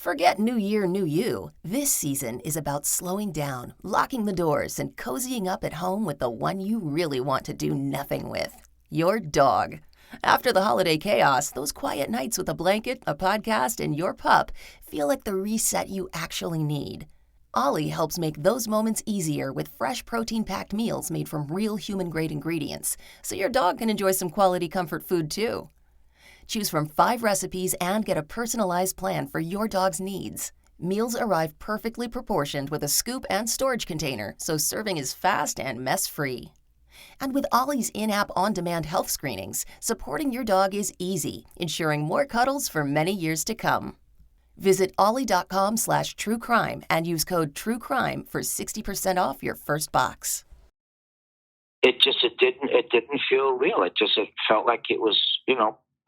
Forget New Year, New You. This season is about slowing down, locking the doors, and cozying up at home with the one you really want to do nothing with. Your dog. After the holiday chaos, those quiet nights with a blanket, a podcast, and your pup feel like the reset you actually need. Ollie helps make those moments easier with fresh protein-packed meals made from real human-grade ingredients, so your dog can enjoy some quality comfort food too. Choose from 5 recipes and get a personalized plan for your dog's needs. Meals arrive perfectly proportioned with a scoop and storage container, so serving is fast and mess-free. And with Ollie's in-app on-demand health screenings, supporting your dog is easy, ensuring more cuddles for many years to come. Visit ollie.com/truecrime and use code TRUECRIME for 60% off your first box. It didn't feel real. It felt like it was,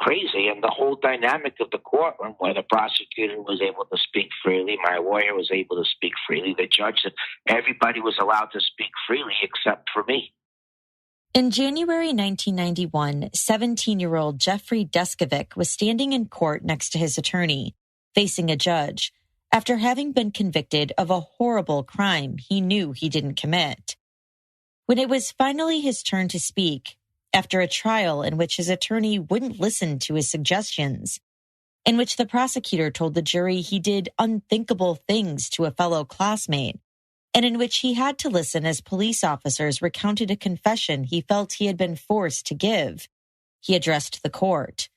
crazy. And the whole dynamic of the courtroom, where the prosecutor was able to speak freely, my lawyer was able to speak freely, the judge said everybody was allowed to speak freely except for me. In January 1991, 17-year-old Jeff Deskovic was standing in court next to his attorney, facing a judge, after having been convicted of a horrible crime he knew he didn't commit. When it was finally his turn to speak, after a trial in which his attorney wouldn't listen to his suggestions, in which the prosecutor told the jury he did unthinkable things to a fellow classmate, and in which he had to listen as police officers recounted a confession he felt he had been forced to give, he addressed the court.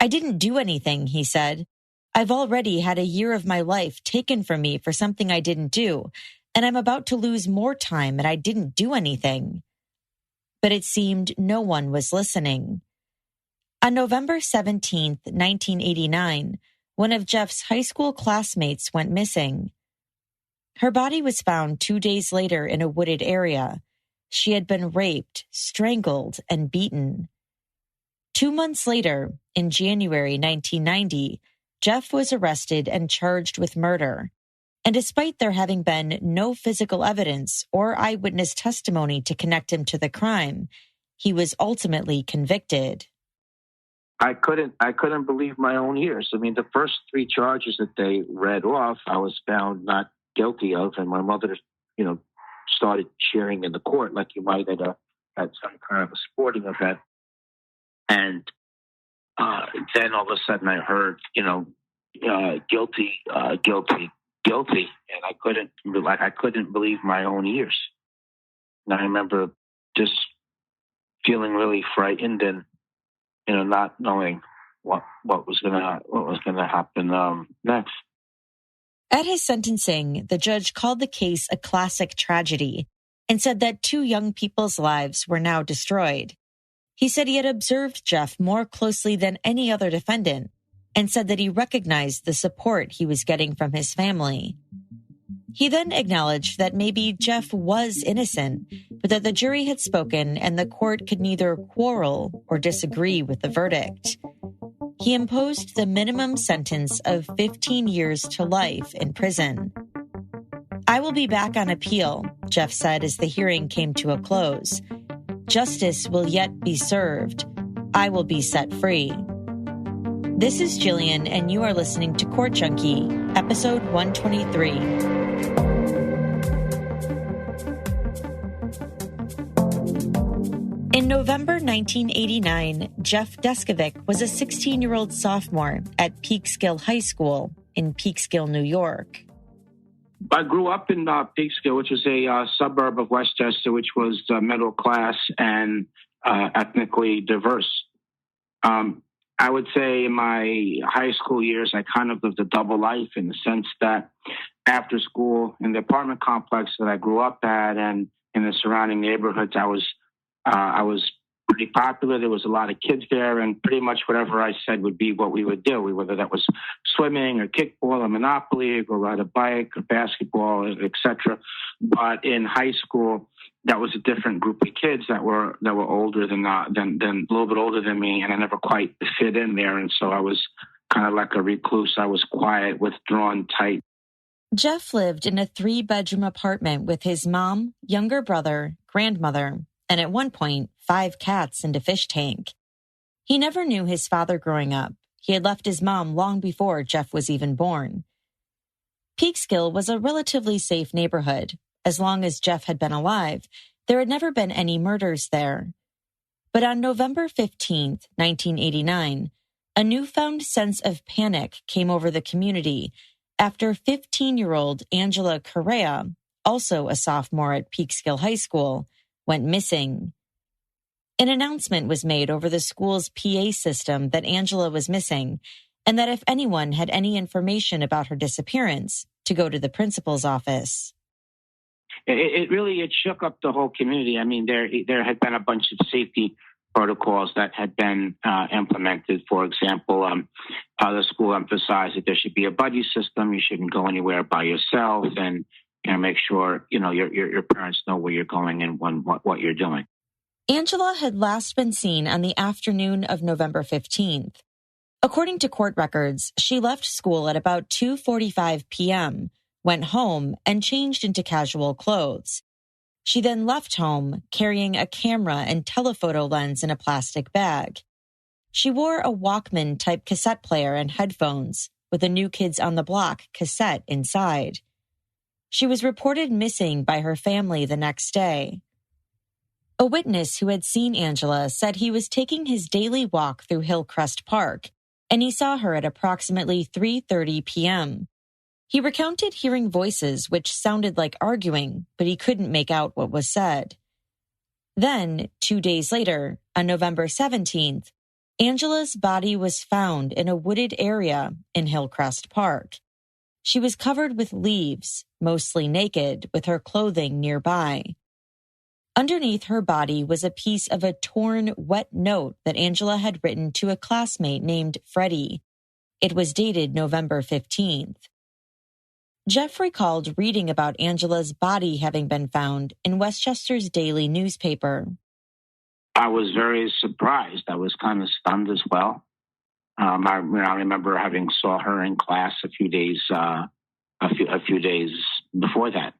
"I didn't do anything," he said. "I've already had a year of my life taken from me for something I didn't do, and I'm about to lose more time and I didn't do anything." But it seemed no one was listening. On November 17th, 1989, one of Jeff's high school classmates went missing. Her body was found 2 days later in a wooded area. She had been raped, strangled, and beaten. 2 months later, in January 1990, Jeff was arrested and charged with murder. And despite there having been no physical evidence or eyewitness testimony to connect him to the crime, he was ultimately convicted. I couldn't believe my own ears. I mean, the first 3 charges that they read off, I was found not guilty of, and my mother, started cheering in the court like you might at some kind of a sporting event. And then all of a sudden I heard, guilty, guilty, and I couldn't believe my own ears. And I remember just feeling really frightened and not knowing what was gonna happen next. At his sentencing, the judge called the case a classic tragedy and said that 2 young people's lives were now destroyed. He said he had observed Jeff more closely than any other defendant and said that he recognized the support he was getting from his family. He then acknowledged that maybe Jeff was innocent, but that the jury had spoken and the court could neither quarrel or disagree with the verdict. He imposed the minimum sentence of 15 years to life in prison. "I will be back on appeal," Jeff said as the hearing came to a close. "Justice will yet be served. I will be set free." This is Jillian, and you are listening to Court Junkie, episode 123. In November 1989, Jeff Deskovic was a 16-year-old sophomore at Peekskill High School in Peekskill, New York. I grew up in Peekskill, which is a suburb of Westchester, which was middle class and ethnically diverse. I would say in my high school years, I kind of lived a double life in the sense that after school in the apartment complex that I grew up at and in the surrounding neighborhoods, I was pretty popular. There was a lot of kids there, and pretty much whatever I said would be what we would do, whether that was swimming or kickball or Monopoly or ride a bike or basketball, etc. But in high school, that was a different group of kids that were older than a little bit older than me, and I never quite fit in there. And so I was kind of like a recluse. I was quiet, withdrawn, tight. Jeff lived in a 3-bedroom apartment with his mom, younger brother, grandmother, and at one point, 5 cats and a fish tank. He never knew his father growing up. He had left his mom long before Jeff was even born. Peekskill was a relatively safe neighborhood. As long as Jeff had been alive, there had never been any murders there. But on November 15th, 1989, a newfound sense of panic came over the community after 15-year-old Angela Correa, also a sophomore at Peekskill High School, went missing. An announcement was made over the school's PA system that Angela was missing, and that if anyone had any information about her disappearance, to go to the principal's office. It shook up the whole community. I mean, there had been a bunch of safety protocols that had been implemented. For example, the school emphasized that there should be a buddy system. You shouldn't go anywhere by yourself, and make sure your parents know where you're going and what you're doing. Angela had last been seen on the afternoon of November 15th. According to court records, she left school at about 2:45 p.m., went home, and changed into casual clothes. She then left home, carrying a camera and telephoto lens in a plastic bag. She wore a Walkman-type cassette player and headphones, with a New Kids on the Block cassette inside. She was reported missing by her family the next day. A witness who had seen Angela said he was taking his daily walk through Hillcrest Park, and he saw her at approximately 3:30 p.m. He recounted hearing voices which sounded like arguing, but he couldn't make out what was said. Then, 2 days later, on November 17th, Angela's body was found in a wooded area in Hillcrest Park. She was covered with leaves, mostly naked, with her clothing nearby. Underneath her body was a piece of a torn, wet note that Angela had written to a classmate named Freddie. It was dated November 15th. Jeff recalled reading about Angela's body having been found in Westchester's daily newspaper. I was very surprised. I was kind of stunned as well. I remember having saw her in class a few days before that.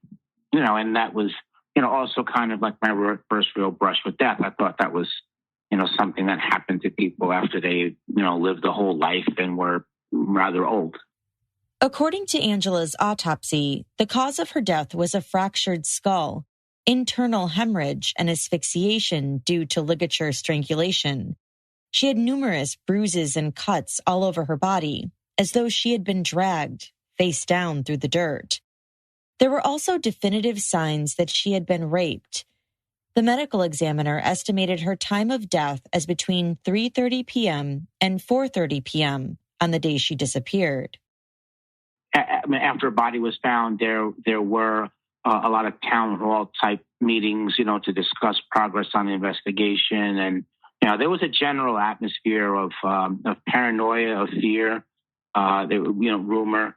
And that was also kind of like my first real brush with death. I thought that was something that happened to people after they lived a whole life and were rather old. According to Angela's autopsy, the cause of her death was a fractured skull, internal hemorrhage, and asphyxiation due to ligature strangulation. She had numerous bruises and cuts all over her body, as though she had been dragged, face down through the dirt. There were also definitive signs that she had been raped. The medical examiner estimated her time of death as between 3:30 p.m. and 4:30 p.m. on the day she disappeared. After a body was found, there were a lot of town hall type meetings, to discuss progress on the investigation, and there was a general atmosphere of paranoia, of fear, rumor.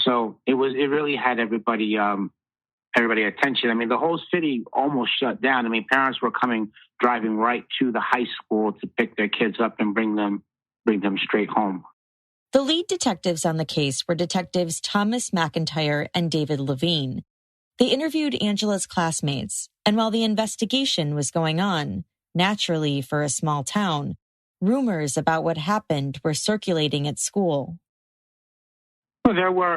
So it really had everybody attention. I mean, the whole city almost shut down. I mean, parents were driving right to the high school to pick their kids up and bring them straight home. The lead detectives on the case were Detectives Thomas McIntyre and David Levine. They interviewed Angela's classmates, and while the investigation was going on, naturally for a small town, rumors about what happened were circulating at school. Well,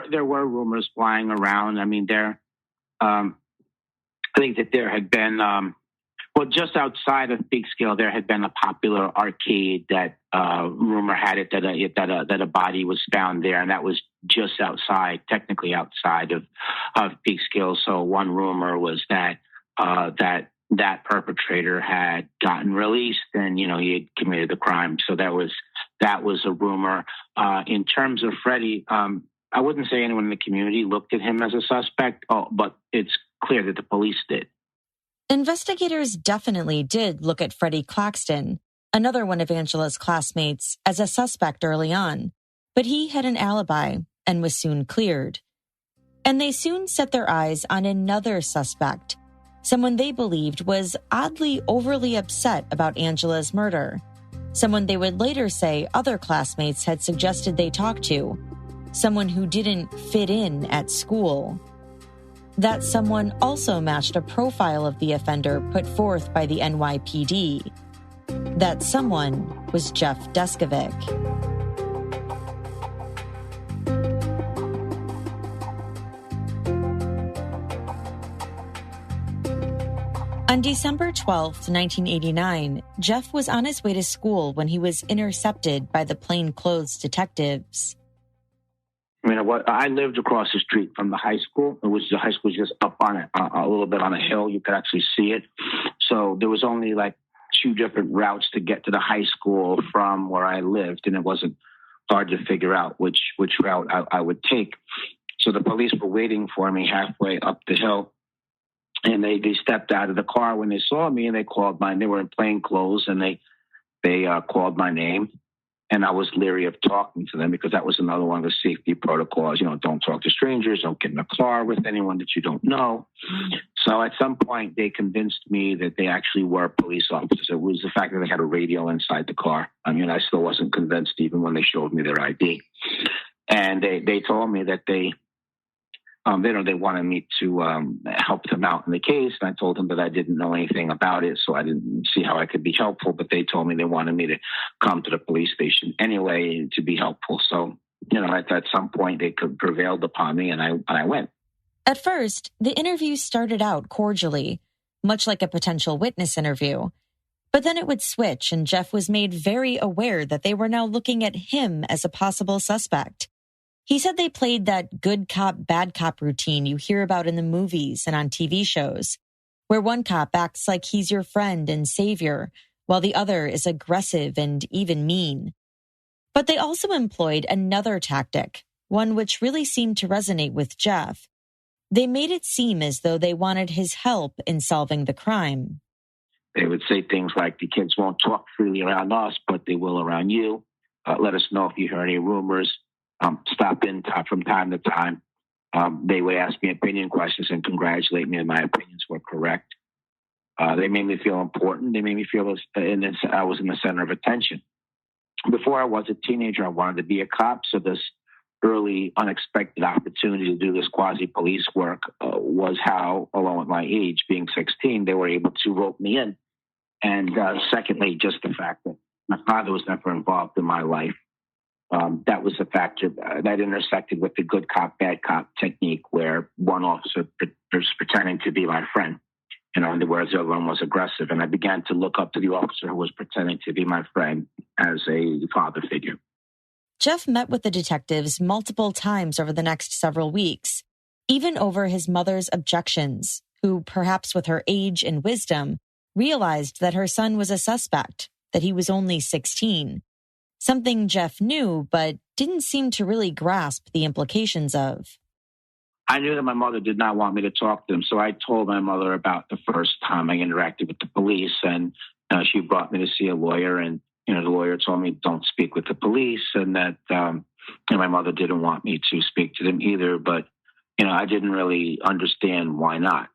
there were rumors flying around. I mean, I think that there had been, just outside of Peekskill, there had been a popular arcade that rumor had it that a body was found there, and that was just technically outside of Peekskill. So one rumor was that that perpetrator had gotten released and he had committed the crime. So that was a rumor. In terms of Freddie, I wouldn't say anyone in the community looked at him as a suspect, but it's clear that the police did. Investigators definitely did look at Freddie Claxton, another one of Angela's classmates, as a suspect early on, but he had an alibi and was soon cleared. And they soon set their eyes on another suspect, someone they believed was oddly overly upset about Angela's murder, someone they would later say other classmates had suggested they talk to, someone who didn't fit in at school. That someone also matched a profile of the offender put forth by the NYPD. That someone was Jeff Deskovic. On December 12th, 1989, Jeff was on his way to school when he was intercepted by the plainclothes detectives. I lived across the street from the high school. The high school was just up on it, a little bit on a hill. You could actually see it. So there was only like 2 different routes to get to the high school from where I lived, and it wasn't hard to figure out which route I would take. So the police were waiting for me halfway up the hill, and they stepped out of the car when they saw me, and they were in plain clothes, and they called my name. And I was leery of talking to them because that was another one of the safety protocols. Don't talk to strangers, don't get in a car with anyone that you don't know. So at some point, they convinced me that they actually were police officers. It was the fact that they had a radio inside the car. I still wasn't convinced even when they showed me their ID. And they told me that they wanted me to help them out in the case. And I told them that I didn't know anything about it, so I didn't see how I could be helpful. But they told me they wanted me to come to the police station anyway to be helpful. So, at some point they prevailed upon me, and I went. At first, the interview started out cordially, much like a potential witness interview. But then it would switch, and Jeff was made very aware that they were now looking at him as a possible suspect. He said they played that good cop, bad cop routine you hear about in the movies and on TV shows, where one cop acts like he's your friend and savior, while the other is aggressive and even mean. But they also employed another tactic, one which really seemed to resonate with Jeff. They made it seem as though they wanted his help in solving the crime. They would say things like, the kids won't talk freely around us, but they will around you. Let us know if you hear any rumors. Stop in from time to time. They would ask me opinion questions and congratulate me that my opinions were correct. They made me feel important. They made me feel I was in the center of attention. Before I was a teenager, I wanted to be a cop. So this early unexpected opportunity to do this quasi-police work was how, along with my age, being 16, they were able to rope me in. And secondly, just the fact that my father was never involved in my life. That was a factor that intersected with the good cop, bad cop technique, where one officer was pretending to be my friend, whereas the other one was aggressive. And I began to look up to the officer who was pretending to be my friend as a father figure. Jeff met with the detectives multiple times over the next several weeks, even over his mother's objections, who, perhaps with her age and wisdom, realized that her son was a suspect, that he was only 16. Something Jeff knew, but didn't seem to really grasp the implications of. I knew that my mother did not want me to talk to them, so I told my mother about the first time I interacted with the police, and she brought me to see a lawyer, and the lawyer told me don't speak with the police, and that my mother didn't want me to speak to them either, but I didn't really understand why not.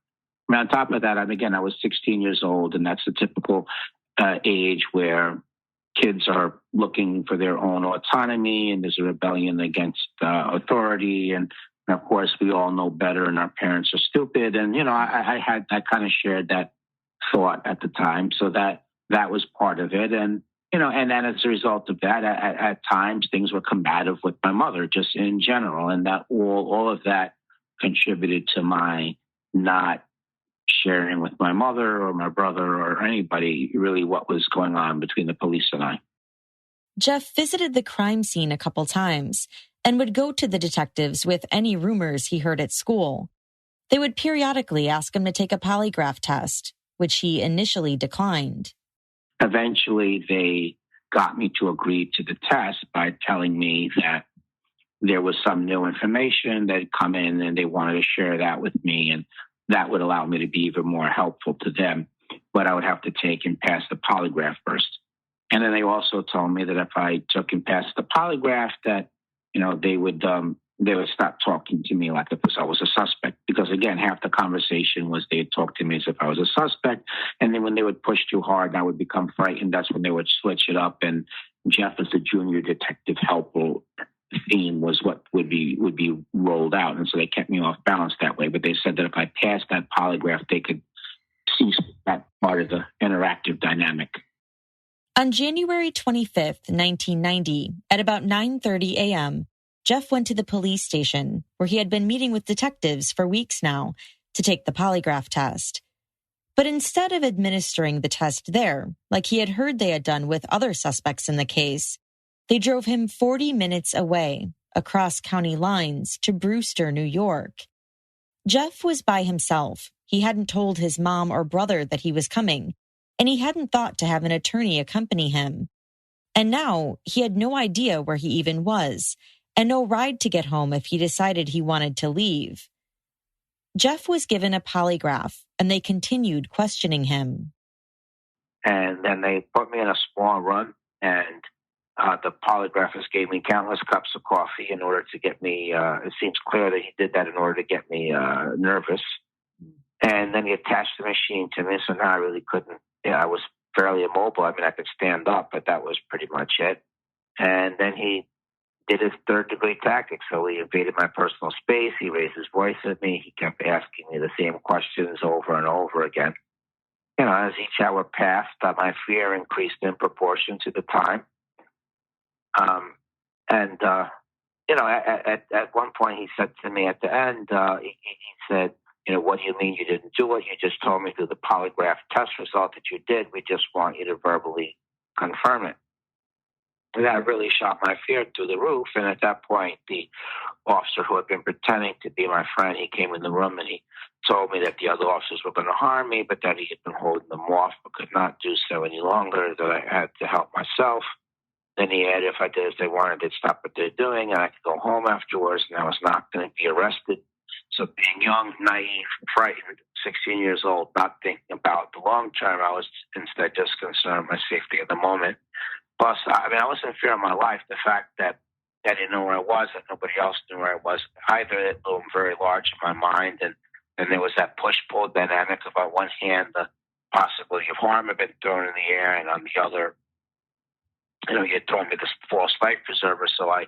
On top of that, I was 16 years old, and that's the typical age where kids are looking for their own autonomy, and there's a rebellion against authority. And of course, we all know better, and our parents are stupid. And, I kind of shared that thought at the time. So that was part of it. And, and then as a result of that, at times things were combative with my mother, just in general. And that all of that contributed to my not sharing with my mother or my brother or anybody really what was going on between the police and I. Jeff visited the crime scene a couple times and would go to the detectives with any rumors he heard at school. They would periodically ask him to take a polygraph test, which he initially declined. Eventually, they got me to agree to the test by telling me that there was some new information that had come in and they wanted to share that with me, and that would allow me to be even more helpful to them. But I would have to take and pass the polygraph first. And then they also told me that if I took and passed the polygraph, that they would stop talking to me like if I was a suspect. Because again, half the conversation was they'd talk to me as if I was a suspect. And then when they would push too hard and I would become frightened, that's when they would switch it up. And Jeff as the junior detective helper theme was what would be rolled out. And so they kept me off balance that way. But they said that if I passed that polygraph, they could cease that part of the interactive dynamic. On January 25th, 1990, at about 9:30 a.m., Jeff went to the police station, where he had been meeting with detectives for weeks now, to take the polygraph test. But instead of administering the test there, like he had heard they had done with other suspects in the case, they drove him 40 minutes away, across county lines, to Brewster, New York. Jeff was by himself. He hadn't told his mom or brother that he was coming, and he hadn't thought to have an attorney accompany him. And now he had no idea where he even was, and no ride to get home if he decided he wanted to leave. Jeff was given a polygraph, and they continued questioning him. And then they put me in a small room, and the polygraphist gave me countless cups of coffee in order to get me, it seems clear that he did that in order to get me nervous. And then he attached the machine to me, so now I really couldn't, I was fairly immobile. I mean, I could stand up, but that was pretty much it. And then he did his third-degree tactic. So he invaded my personal space. He raised his voice at me. He kept asking me the same questions over and over again. You know, as each hour passed, my fear increased in proportion to the time. You know, at one point he said to me at the end, he said, you know, what do you mean you didn't do it? You just told me through the polygraph test result that you did. We just want you to verbally confirm it. And that really shot my fear through the roof. And at that point, the officer who had been pretending to be my friend, he came in the room and he told me that the other officers were going to harm me, but that he had been holding them off but could not do so any longer, that I had to help myself. Then he added if I did as they wanted, they'd stop what they're doing and I could go home afterwards and I was not going to be arrested. So being young, naive, frightened, 16 years old, not thinking about the long term, I was instead just concerned with my safety at the moment. Plus, I mean, I was in fear of my life. The fact that I didn't know where I was, that nobody else knew where I was, either it loomed very large in my mind, and there was that push-pull dynamic of, on one hand, the possibility of harm had been thrown in the air, and on the other, you know, you had thrown me this false life preserver, so I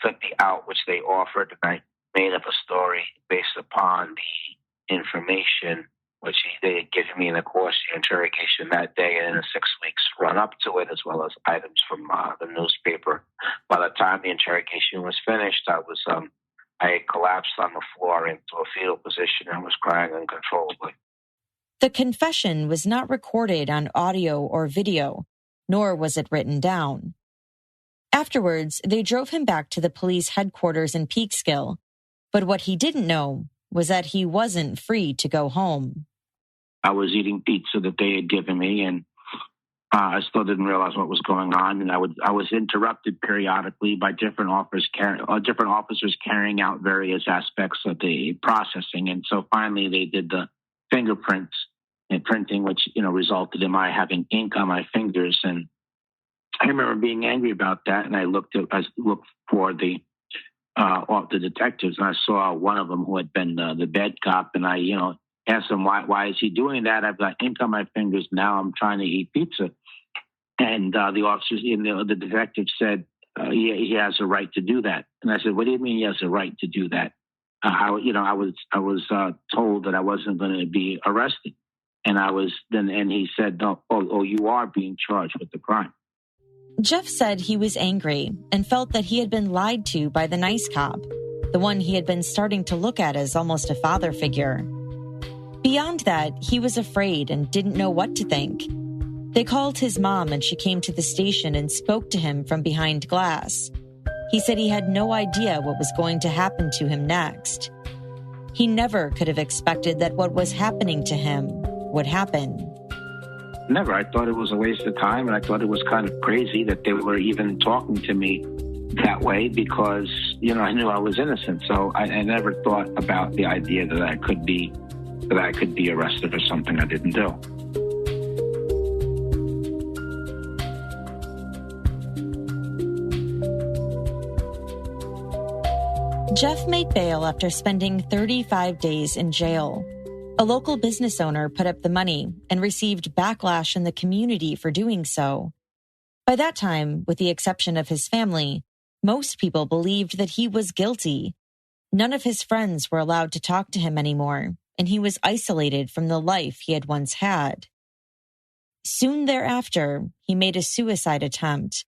took the out which they offered, and I made up a story based upon the information which they had given me in the course of the interrogation that day and in the 6 weeks run up to it, as well as items from the newspaper. By the time the interrogation was finished, I had collapsed on the floor into a fetal position and was crying uncontrollably. The confession was not recorded on audio or video, nor was it written down. Afterwards, they drove him back to the police headquarters in Peekskill, but what he didn't know was that he wasn't free to go home. I was eating pizza that they had given me, and I still didn't realize what was going on. And I was interrupted periodically by different officers carrying out various aspects of the processing. And so finally, they did the fingerprints and printing, which resulted in my having ink on my fingers. And I remember being angry about that. And I looked for the detectives, and I saw one of them who had been the bad cop, and I asked him, why is he doing that? I've got ink on my fingers. Now I'm trying to eat pizza. And the officers, the detective said, he has a right to do that. And I said, what do you mean he has a right to do that? I was told that I wasn't going to be arrested. And he said, oh, you are being charged with the crime. Jeff said he was angry and felt that he had been lied to by the nice cop, the one he had been starting to look at as almost a father figure. Beyond that, he was afraid and didn't know what to think. They called his mom and she came to the station and spoke to him from behind glass. He said he had no idea what was going to happen to him next. He never could have expected that what was happening to him would happen. Never. I thought it was a waste of time, and I thought it was kind of crazy that they were even talking to me that way because, I knew I was innocent. So I never thought about the idea that I could be arrested for something I didn't do. Jeff made bail after spending 35 days in jail. A local business owner put up the money and received backlash in the community for doing so. By that time, with the exception of his family, most people believed that he was guilty. None of his friends were allowed to talk to him anymore, and he was isolated from the life he had once had. Soon thereafter, he made a suicide attempt.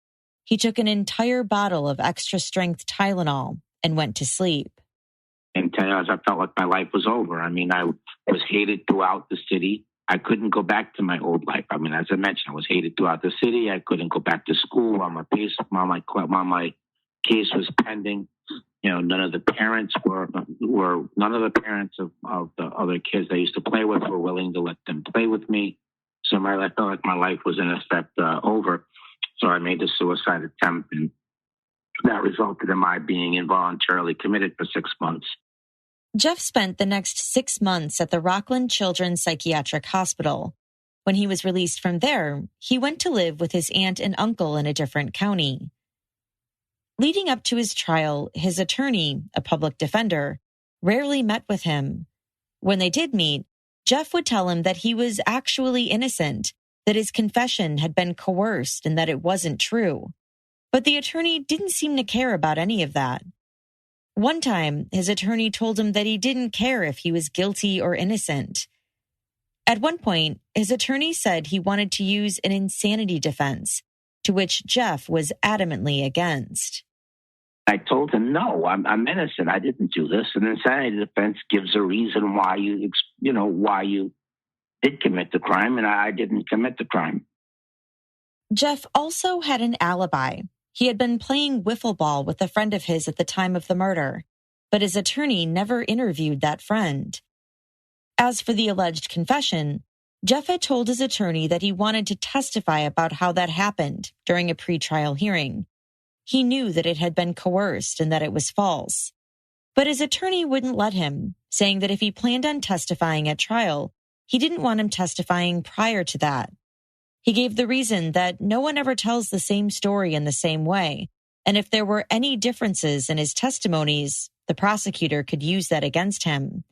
He took an entire bottle of extra-strength Tylenol and went to sleep. And I felt like my life was over. I mean, I was hated throughout the city. I couldn't go back to my old life. I mean, as I mentioned, I was hated throughout the city. I couldn't go back to school while my case was pending. You know, none of the parents of the other kids they used to play with were willing to let them play with me. So I felt like my life was in effect over. So I made a suicide attempt, and that resulted in my being involuntarily committed for 6 months. Jeff spent the next 6 months at the Rockland Children's Psychiatric Hospital. When he was released from there, he went to live with his aunt and uncle in a different county. Leading up to his trial, his attorney, a public defender, rarely met with him. When they did meet, Jeff would tell him that he was actually innocent, that his confession had been coerced and that it wasn't true. But the attorney didn't seem to care about any of that. One time, his attorney told him that he didn't care if he was guilty or innocent. At one point, his attorney said he wanted to use an insanity defense, to which Jeff was adamantly against. I told him, no, I'm innocent. I didn't do this. An insanity defense gives a reason why you did commit the crime, and I didn't commit the crime. Jeff also had an alibi. He had been playing wiffle ball with a friend of his at the time of the murder, but his attorney never interviewed that friend. As for the alleged confession, Jeff had told his attorney that he wanted to testify about how that happened during a pretrial hearing. He knew that it had been coerced and that it was false. But his attorney wouldn't let him, saying that if he planned on testifying at trial, he didn't want him testifying prior to that. He gave the reason that no one ever tells the same story in the same way, and if there were any differences in his testimonies, the prosecutor could use that against him.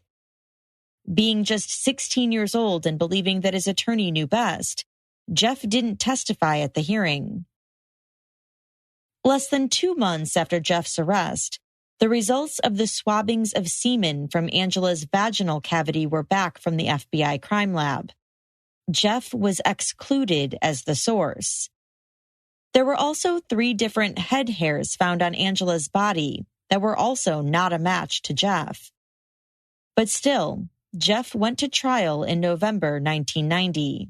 Being just 16 years old and believing that his attorney knew best, Jeff didn't testify at the hearing. Less than 2 months after Jeff's arrest, the results of the swabbings of semen from Angela's vaginal cavity were back from the FBI crime lab. Jeff was excluded as the source. There were also 3 different head hairs found on Angela's body that were also not a match to Jeff. But still, Jeff went to trial in November 1990.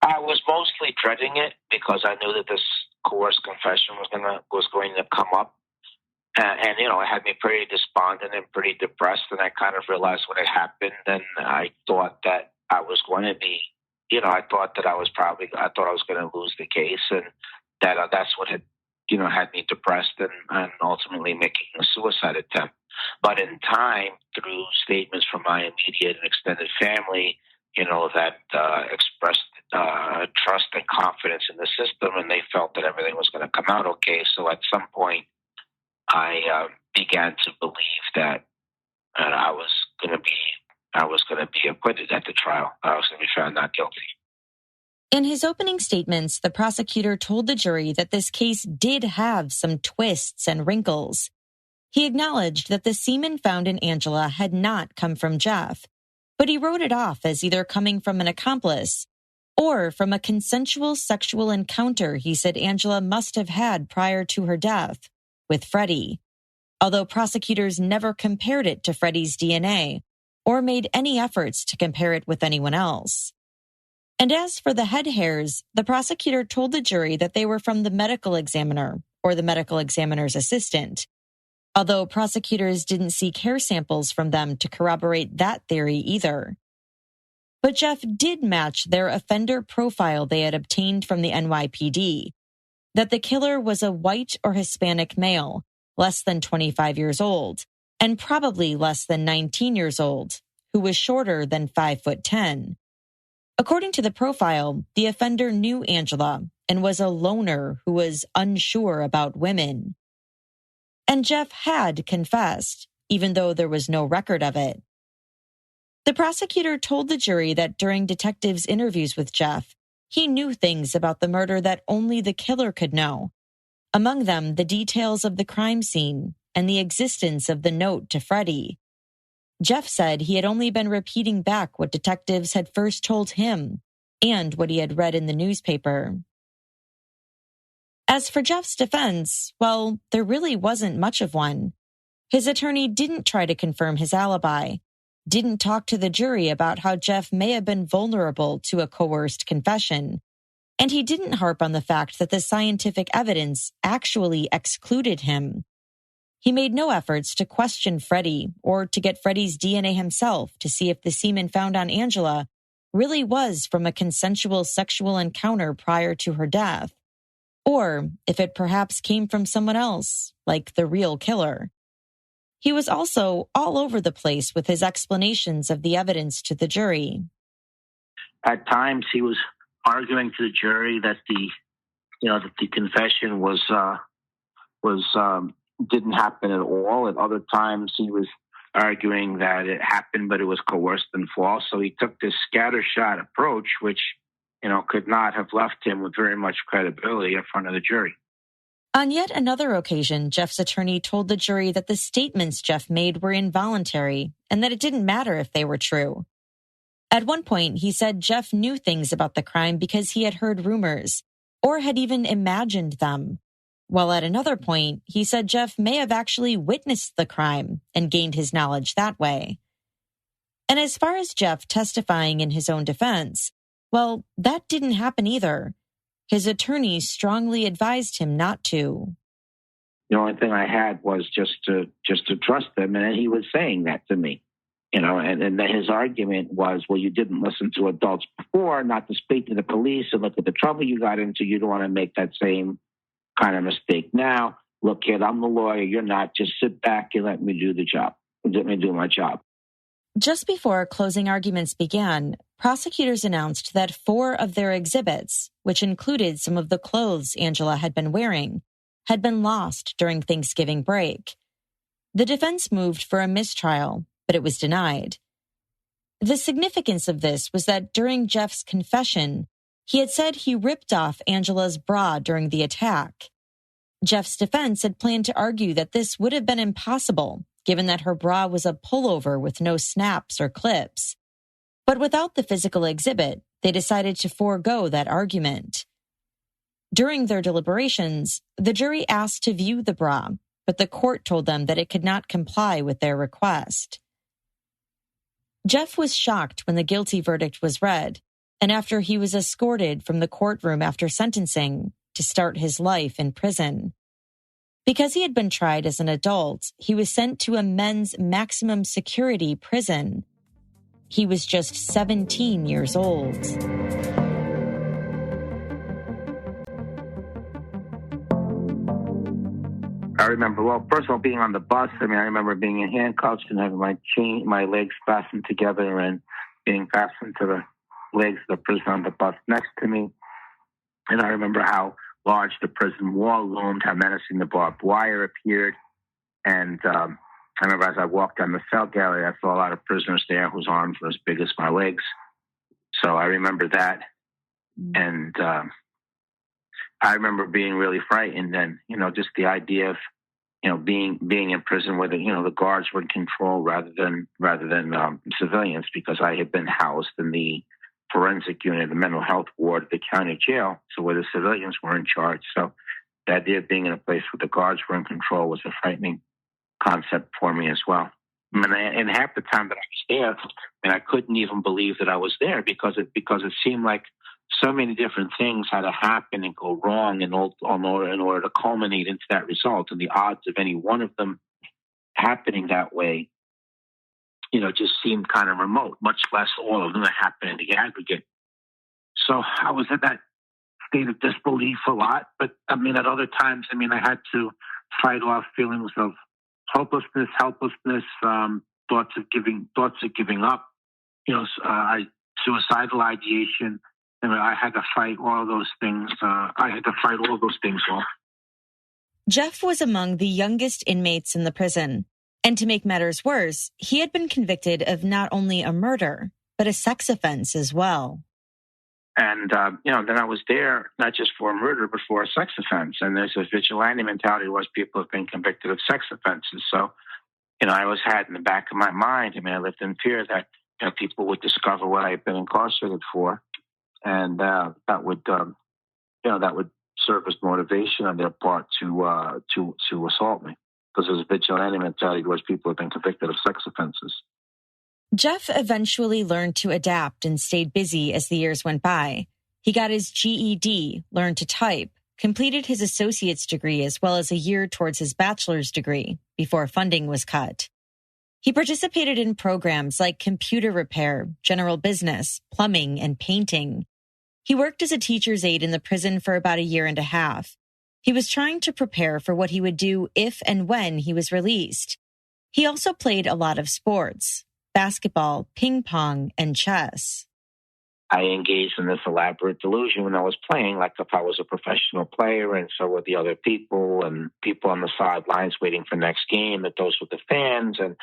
I was mostly dreading it because I knew that this coerced confession was going to come up. And it had me pretty despondent and pretty depressed, and I kind of realized what had happened, and I thought that I was going to be, I thought I was going to lose the case, and that's what had me depressed and ultimately making a suicide attempt. But in time, through statements from my immediate and extended family, that expressed trust and confidence in the system, and they felt that everything was going to come out okay. So at some point, I began to believe that I was going to be acquitted at the trial. I was going to be found not guilty. In his opening statements, the prosecutor told the jury that this case did have some twists and wrinkles. He acknowledged that the semen found in Angela had not come from Jeff, but he wrote it off as either coming from an accomplice or from a consensual sexual encounter he said Angela must have had prior to her death with Freddie, although prosecutors never compared it to Freddie's DNA or made any efforts to compare it with anyone else. And as for the head hairs, the prosecutor told the jury that they were from the medical examiner or the medical examiner's assistant, although prosecutors didn't seek hair samples from them to corroborate that theory either. But Jeff did match their offender profile they had obtained from the NYPD, that the killer was a white or Hispanic male, less than 25 years old, and probably less than 19 years old, who was shorter than 5'10". According to the profile, the offender knew Angela and was a loner who was unsure about women. And Jeff had confessed, even though there was no record of it. The prosecutor told the jury that during detectives' interviews with Jeff, he knew things about the murder that only the killer could know. Among them, the details of the crime scene and the existence of the note to Freddie. Jeff said he had only been repeating back what detectives had first told him and what he had read in the newspaper. As for Jeff's defense, well, there really wasn't much of one. His attorney didn't try to confirm his alibi, didn't talk to the jury about how Jeff may have been vulnerable to a coerced confession, and he didn't harp on the fact that the scientific evidence actually excluded him. He made no efforts to question Freddie or to get Freddie's DNA himself to see if the semen found on Angela really was from a consensual sexual encounter prior to her death, or if it perhaps came from someone else, like the real killer. He was also all over the place with his explanations of the evidence to the jury. At times, he was arguing to the jury that the confession didn't happen at all. At other times, he was arguing that it happened, but it was coerced and false. So he took this scattershot approach, which could not have left him with very much credibility in front of the jury. On yet another occasion, Jeff's attorney told the jury that the statements Jeff made were involuntary and that it didn't matter if they were true. At one point, he said Jeff knew things about the crime because he had heard rumors or had even imagined them. While at another point, he said Jeff may have actually witnessed the crime and gained his knowledge that way. And as far as Jeff testifying in his own defense, well, that didn't happen either. His attorney strongly advised him not to. The only thing I had was just to trust him, and he was saying that to me, and his argument was, well, you didn't listen to adults before, not to speak to the police and look at the trouble you got into. You don't want to make that same kind of mistake now. Look, kid, I'm the lawyer. You're not. Just sit back and let me do the job. Let me do my job. Just before closing arguments began, prosecutors announced that 4 of their exhibits, which included some of the clothes Angela had been wearing, had been lost during Thanksgiving break. The defense moved for a mistrial, but it was denied. The significance of this was that during Jeff's confession, he had said he ripped off Angela's bra during the attack. Jeff's defense had planned to argue that this would have been impossible, given that her bra was a pullover with no snaps or clips. But without the physical exhibit, they decided to forego that argument. During their deliberations, the jury asked to view the bra, but the court told them that it could not comply with their request. Jeff was shocked when the guilty verdict was read, and after he was escorted from the courtroom after sentencing to start his life in prison. Because he had been tried as an adult, he was sent to a men's maximum security prison. He was just 17 years old. I remember, well, first of all, being on the bus. I remember being in handcuffs and having my legs fastened together and being fastened to the legs of the prisoner on the bus next to me. And I remember how large the prison wall loomed, how menacing the barbed wire appeared. And I remember as I walked down the cell gallery, I saw a lot of prisoners there whose arms were as big as my legs. So I remember that. And I remember being really frightened, and, just the idea of, being in prison where the guards were in control rather than civilians, because I had been housed in the forensic unit, the mental health ward of the county jail, so where the civilians were in charge. So the idea of being in a place where the guards were in control was a frightening concept for me as well. And half the time that I was there, I couldn't even believe that I was there because it seemed like so many different things had to happen and go wrong in order to culminate into that result. And the odds of any one of them happening that way, just seemed kind of remote, much less all of them that happened in the aggregate. So I was in that state of disbelief a lot. But at other times, I had to fight off feelings of hopelessness, helplessness, thoughts of giving up, suicidal ideation. I had to fight all of those things. Off. Jeff was among the youngest inmates in the prison. And to make matters worse, he had been convicted of not only a murder, but a sex offense as well. And, then I was there not just for a murder, but for a sex offense. And there's a vigilante mentality where people have been convicted of sex offenses. So, I always had in the back of my mind, I lived in fear that, people would discover what I had been incarcerated for. And that would serve as motivation on their part to assault me. Because there's a vigilante mentality towards people who have been convicted of sex offenses. Jeff eventually learned to adapt and stayed busy as the years went by. He got his GED, learned to type, completed his associate's degree as well as a year towards his bachelor's degree before funding was cut. He participated in programs like computer repair, general business, plumbing, and painting. He worked as a teacher's aide in the prison for about a year and a half. He was trying to prepare for what he would do if and when he was released. He also played a lot of sports: basketball, ping pong, and chess. I engaged in this elaborate delusion when I was playing, like if I was a professional player, and so were the other people, and people on the sidelines waiting for next game, that those were the fans. And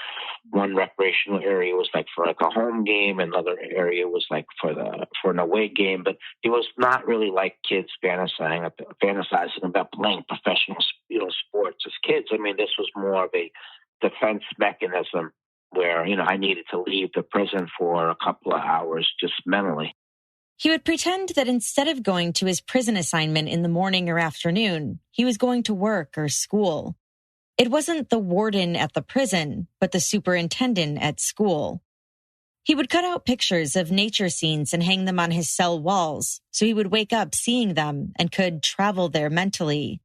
one recreational area was like for like a home game, another area was like for an away game. But it was not really like kids fantasizing about playing professional, sports as kids. I mean, this was more of a defense mechanism where, I needed to leave the prison for a couple of hours just mentally. He would pretend that instead of going to his prison assignment in the morning or afternoon, he was going to work or school. It wasn't the warden at the prison, but the superintendent at school. He would cut out pictures of nature scenes and hang them on his cell walls, so he would wake up seeing them and could travel there mentally.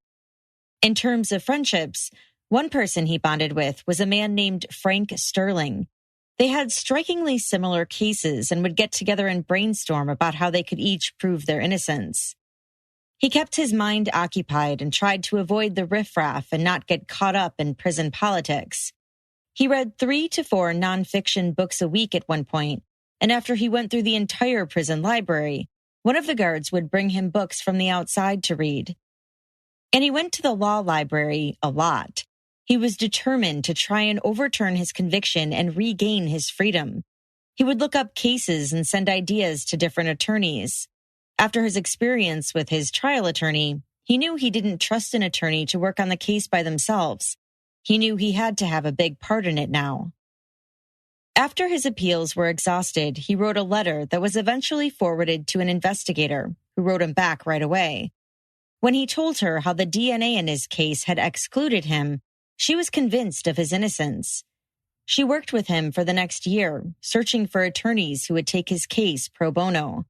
In terms of friendships, one person he bonded with was a man named Frank Sterling. They had strikingly similar cases and would get together and brainstorm about how they could each prove their innocence. He kept his mind occupied and tried to avoid the riffraff and not get caught up in prison politics. He read 3 to 4 nonfiction books a week at one point, and after he went through the entire prison library, one of the guards would bring him books from the outside to read. And he went to the law library a lot. He was determined to try and overturn his conviction and regain his freedom. He would look up cases and send ideas to different attorneys. After his experience with his trial attorney, he knew he didn't trust an attorney to work on the case by themselves. He knew he had to have a big part in it now. After his appeals were exhausted, he wrote a letter that was eventually forwarded to an investigator who wrote him back right away. When he told her how the DNA in his case had excluded him, she was convinced of his innocence. She worked with him for the next year, searching for attorneys who would take his case pro bono.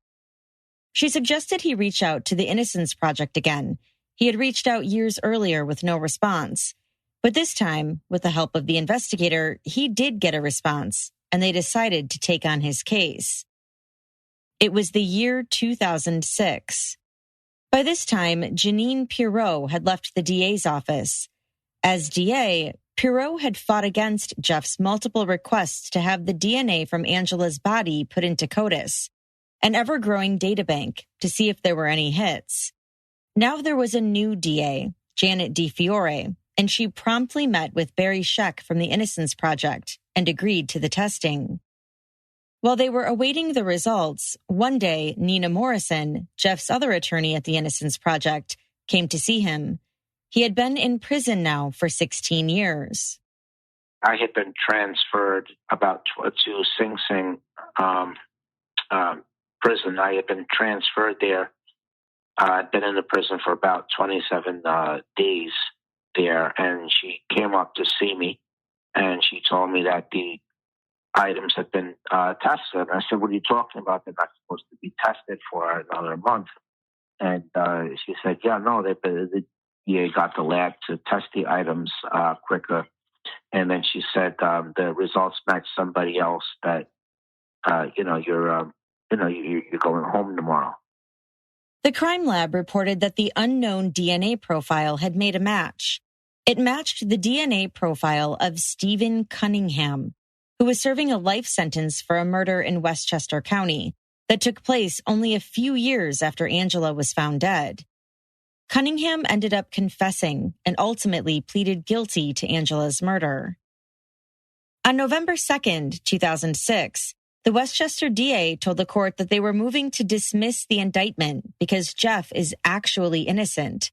She suggested he reach out to the Innocence Project again. He had reached out years earlier with no response. But this time, with the help of the investigator, he did get a response, and they decided to take on his case. It was the year 2006. By this time, Janine Pirot had left the DA's office. As DA, Pirot had fought against Jeff's multiple requests to have the DNA from Angela's body put into CODIS, an ever-growing databank, to see if there were any hits. Now there was a new DA, Janet DeFiore, and she promptly met with Barry Scheck from the Innocence Project and agreed to the testing. While they were awaiting the results, one day Nina Morrison, Jeff's other attorney at the Innocence Project, came to see him. He had been in prison now for 16 years. I had been transferred to Sing Sing prison. I had been transferred there. I'd been in the prison for about 27 days there, and she came up to see me, and she told me that the items had been tested. I said, "What are you talking about? They're not supposed to be tested for another month." And she said, "Yeah, no, the DA got the lab to test the items quicker." And then she said the results matched somebody else that you're going home tomorrow. The crime lab reported that the unknown DNA profile had made a match. It matched the DNA profile of Stephen Cunningham, who was serving a life sentence for a murder in Westchester County that took place only a few years after Angela was found dead. Cunningham ended up confessing and ultimately pleaded guilty to Angela's murder. On November 2nd, 2006, the Westchester DA told the court that they were moving to dismiss the indictment because Jeff is actually innocent.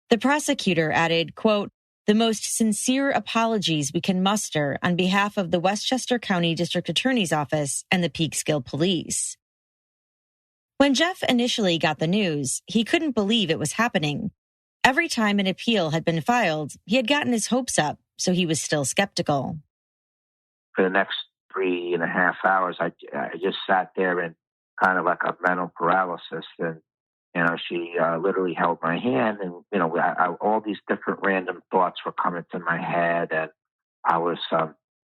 The prosecutor added, quote, "The most sincere apologies we can muster on behalf of the Westchester County District Attorney's Office and the Peekskill Police." When Jeff initially got the news, he couldn't believe it was happening. Every time an appeal had been filed, he had gotten his hopes up, so he was still skeptical. For the next 3.5 hours, I just sat there in kind of like a mental paralysis. And, she literally held my hand, and, all these different random thoughts were coming to my head. And I was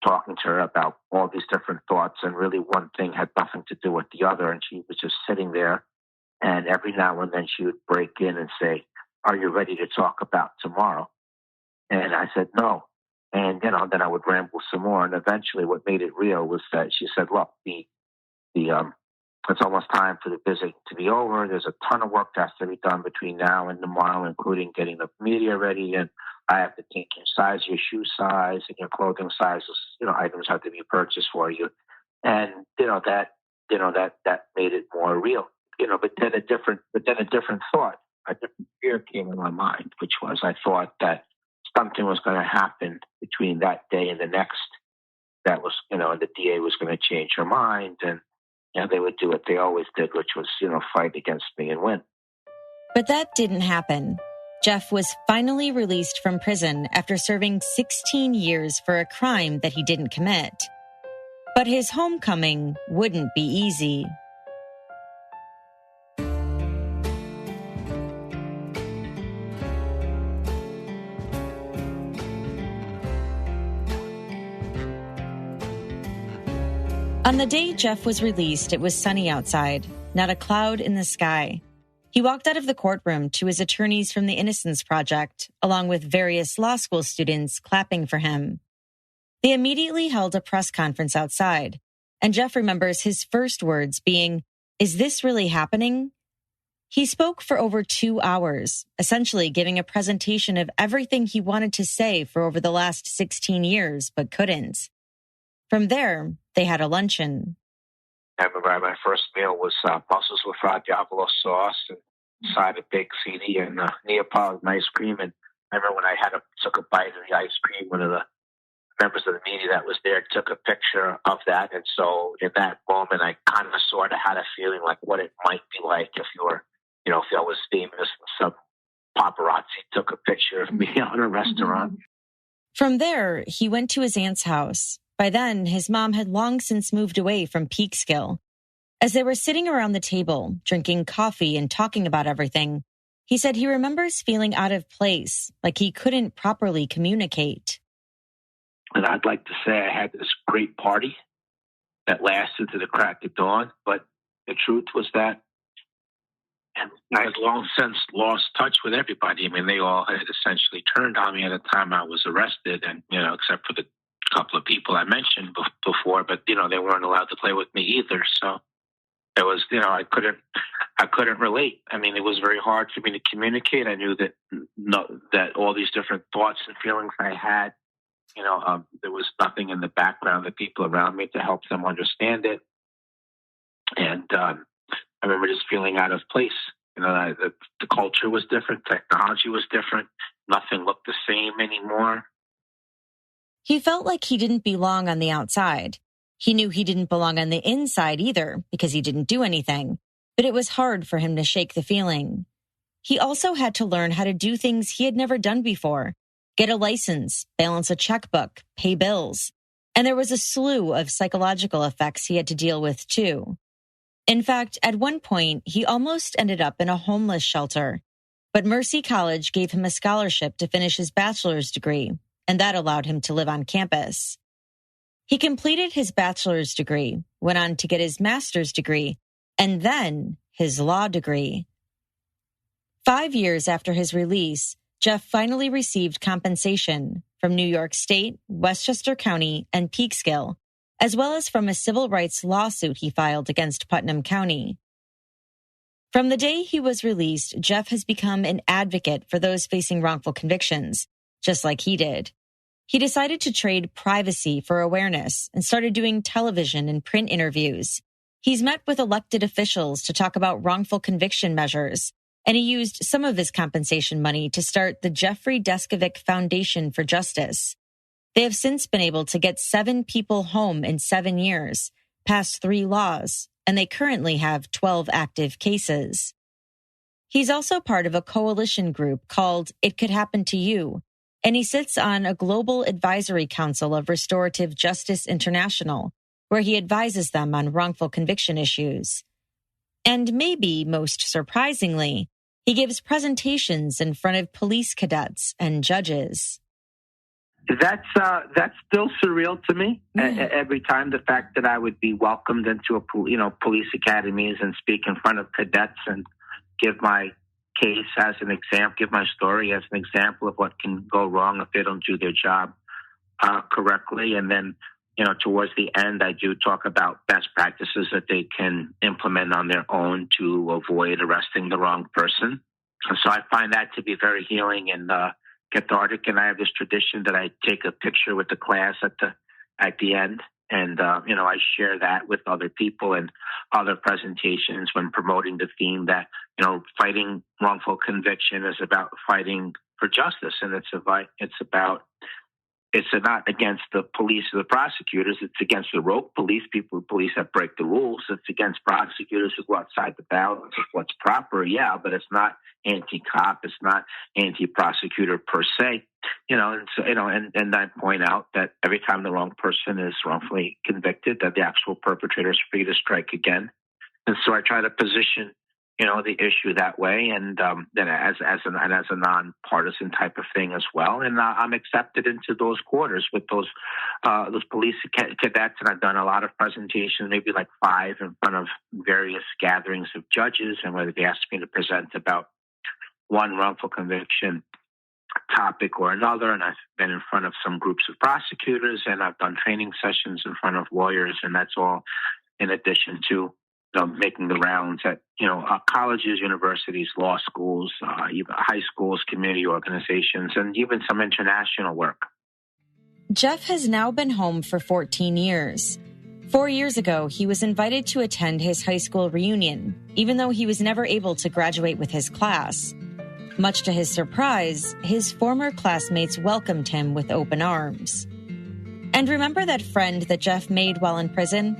talking to her about all these different thoughts, and really one thing had nothing to do with the other. And she was just sitting there. And every now and then she would break in and say, "Are you ready to talk about tomorrow?" And I said, "No." And, then I would ramble some more. And eventually what made it real was that she said, "Look, it's almost time for the visit to be over. There's a ton of work that has to be done between now and tomorrow, including getting the media ready. And I have to take your size, your shoe size, and your clothing sizes. Items have to be purchased for you." And, that made it more real. But then a different thought, a different fear came in my mind, which was, I thought that something was going to happen between that day and the next. That was, and the DA was going to change her mind, and they would do what they always did, which was, fight against me and win. But that didn't happen. Jeff was finally released from prison after serving 16 years for a crime that he didn't commit. But his homecoming wouldn't be easy. On the day Jeff was released, it was sunny outside, not a cloud in the sky. He walked out of the courtroom to his attorneys from the Innocence Project, along with various law school students clapping for him. They immediately held a press conference outside, and Jeff remembers his first words being, "Is this really happening?" He spoke for over 2 hours, essentially giving a presentation of everything he wanted to say for over the last 16 years, but couldn't. From there, they had a luncheon. I remember my first meal was mussels with diavolo sauce and side of baked ziti and Neapolitan ice cream. And I remember when I took a bite of the ice cream, one of the members of the media that was there took a picture of that. And so in that moment, I kind of sort of had a feeling like what it might be like if you were, if I was famous and some paparazzi took a picture of me at a restaurant. From there, he went to his aunt's house. By then, his mom had long since moved away from Peekskill. As they were sitting around the table, drinking coffee and talking about everything, he said he remembers feeling out of place, like he couldn't properly communicate. And I'd like to say I had this great party that lasted to the crack of dawn, but the truth was that I had long since lost touch with everybody. I mean, they all had essentially turned on me at the time I was arrested, and, except for the couple of people I mentioned before, but, they weren't allowed to play with me either. So it was, I couldn't relate. I mean, it was very hard for me to communicate. I knew that all these different thoughts and feelings I had, there was nothing in the background, the people around me to help them understand it. And I remember just feeling out of place. The culture was different. Technology was different. Nothing looked the same anymore. He felt like he didn't belong on the outside. He knew he didn't belong on the inside either because he didn't do anything, but it was hard for him to shake the feeling. He also had to learn how to do things he had never done before, get a license, balance a checkbook, pay bills. And there was a slew of psychological effects he had to deal with too. In fact, at one point, he almost ended up in a homeless shelter, but Mercy College gave him a scholarship to finish his bachelor's degree, and that allowed him to live on campus. He completed his bachelor's degree, went on to get his master's degree, and then his law degree. 5 years after his release, Jeff finally received compensation from New York State, Westchester County, and Peekskill, as well as from a civil rights lawsuit he filed against Putnam County. From the day he was released, Jeff has become an advocate for those facing wrongful convictions, just like he did. He decided to trade privacy for awareness and started doing television and print interviews. He's met with elected officials to talk about wrongful conviction measures, and he used some of his compensation money to start the Jeffrey Deskovic Foundation for Justice. They have since been able to get 7 people home in 7 years, passed 3 laws, and they currently have 12 active cases. He's also part of a coalition group called It Could Happen to You, and he sits on a global advisory council of Restorative Justice International, where he advises them on wrongful conviction issues. And maybe most surprisingly, he gives presentations in front of police cadets and judges. That's still surreal to me. Every time, the fact that I would be welcomed into police academies and speak in front of cadets and give my case as an example, give my story as an example of what can go wrong if they don't do their job correctly. And then, towards the end, I do talk about best practices that they can implement on their own to avoid arresting the wrong person. And so I find that to be very healing and cathartic. And I have this tradition that I take a picture with the class at the end. And, I share that with other people and other presentations when promoting the theme that, fighting wrongful conviction is about fighting for justice. And it's not against the police or the prosecutors. It's against the rogue police that break the rules. It's against prosecutors who go outside the bounds of what's proper. Yeah, but it's not anti-cop. It's not anti-prosecutor per se. And I point out that every time the wrong person is wrongfully convicted, that the actual perpetrator is free to strike again. And so I try to position the issue that way, and then as a nonpartisan type of thing as well. And I'm accepted into those quarters with those police cadets, and I've done a lot of presentations, maybe like 5 in front of various gatherings of judges, and whether they asked me to present about one wrongful conviction topic or another. And I've been in front of some groups of prosecutors, and I've done training sessions in front of lawyers, and that's all in addition to making the rounds at, colleges, universities, law schools, even high schools, community organizations, and even some international work. Jeff has now been home for 14 years. 4 years ago, he was invited to attend his high school reunion, even though he was never able to graduate with his class. Much to his surprise, his former classmates welcomed him with open arms. And remember that friend that Jeff made while in prison?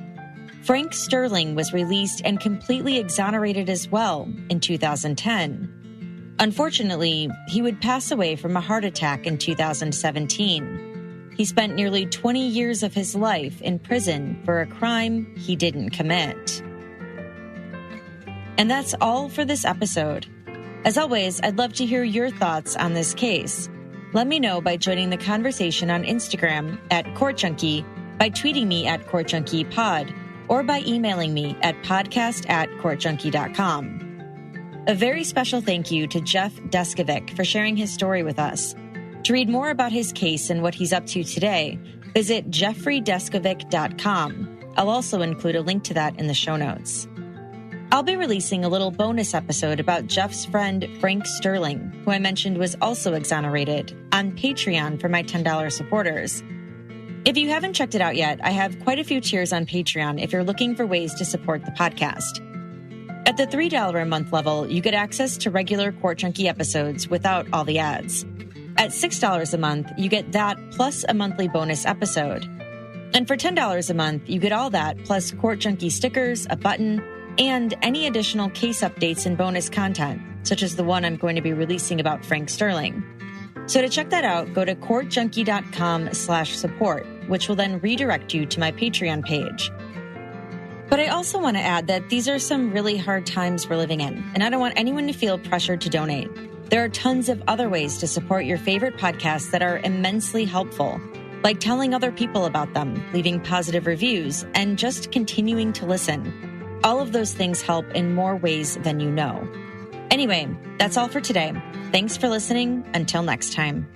Frank Sterling was released and completely exonerated as well in 2010. Unfortunately, he would pass away from a heart attack in 2017. He spent nearly 20 years of his life in prison for a crime he didn't commit. And that's all for this episode. As always, I'd love to hear your thoughts on this case. Let me know by joining the conversation on Instagram @CourtJunkie, by tweeting me @CourtJunkiePod, or by emailing me at podcast@courtjunkie.com. A very special thank you to Jeff Deskovic for sharing his story with us. To read more about his case and what he's up to today, visit jeffreydeskovic.com. I'll also include a link to that in the show notes. I'll be releasing a little bonus episode about Jeff's friend Frank Sterling, who I mentioned was also exonerated, on Patreon for my $10 supporters. If you haven't checked it out yet, I have quite a few tiers on Patreon if you're looking for ways to support the podcast. At the $3 a month level, you get access to regular Court Junkie episodes without all the ads. At $6 a month, you get that plus a monthly bonus episode. And for $10 a month, you get all that plus Court Junkie stickers, a button, and any additional case updates and bonus content, such as the one I'm going to be releasing about Frank Sterling. So to check that out, go to courtjunkie.com/support, which will then redirect you to my Patreon page. But I also want to add that these are some really hard times we're living in, and I don't want anyone to feel pressured to donate. There are tons of other ways to support your favorite podcasts that are immensely helpful, like telling other people about them, leaving positive reviews, and just continuing to listen. All of those things help in more ways than you know. Anyway, that's all for today. Thanks for listening. Until next time.